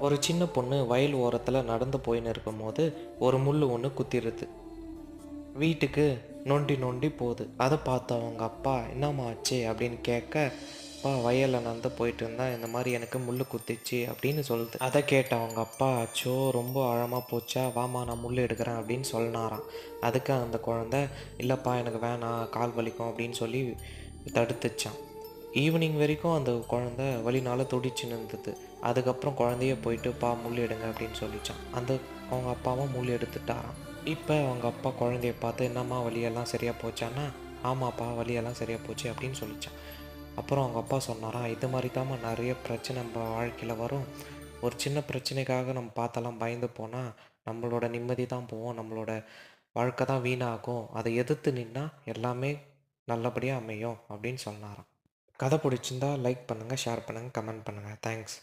ஒரு சின்ன பொண்ணு வயல் ஓரத்தில் நடந்து போயின்னு இருக்கும்போது ஒரு முள் ஒன்று குத்திடுது. வீட்டுக்கு நொண்டி நொண்டி போகுது. அதை பார்த்து அவங்க அப்பா என்னம்மா ஆச்சு அப்படின்னு கேட்க, அப்பா வயலில் நடந்து போயிட்டு இருந்தா இந்த மாதிரி எனக்கு முள் குத்திச்சு அப்படின்னு சொல்லுது. அதை கேட்ட அவங்க அப்பா, அச்சோ ரொம்ப ஆழமாக போச்சா, வாமா நான் முள் எடுக்கிறேன் அப்படின்னு சொன்னாராம். அதுக்கு அந்த குழந்தை, இல்லைப்பா எனக்கு வேணாம் கால் வலிக்கும் அப்படின்னு சொல்லி தடுத்துச்சான். ஈவினிங் வரைக்கும் அந்த குழந்தை வலினால துடிச்சுன்னு இருந்தது. அதுக்கப்புறம் குழந்தைய போயிட்டு பா முள் எடுங்க அப்படின்னு சொல்லிச்சான். அவங்க அப்பாவும் முள் எடுத்துட்டாராம். இப்போ அவங்க அப்பா குழந்தைய பார்த்து, என்னம்மா வலியெல்லாம் சரியாக போச்சான்னா, ஆமாப்பா வலியெல்லாம் சரியாக போச்சு அப்படின்னு சொல்லிச்சான். அப்புறம் அவங்க அப்பா சொன்னாராம், இது மாதிரி தாம்மா நிறைய பிரச்சனை நம்ம வாழ்க்கையில் வரும். ஒரு சின்ன பிரச்சனைக்காக நம்ம பார்த்தெல்லாம் பயந்து போனால் நம்மளோட நிம்மதி தான் போவோம், நம்மளோட வாழ்க்கை தான் வீணாகும். அதை எதிர்த்து நின்னா எல்லாமே நல்லபடியாக அமையும் அப்படின்னு சொன்னாராம். கதை பிடிச்சிருந்தா லைக் பண்ணுங்கள், ஷேர் பண்ணுங்கள், கமெண்ட் பண்ணுங்கள். தேங்க்ஸ்.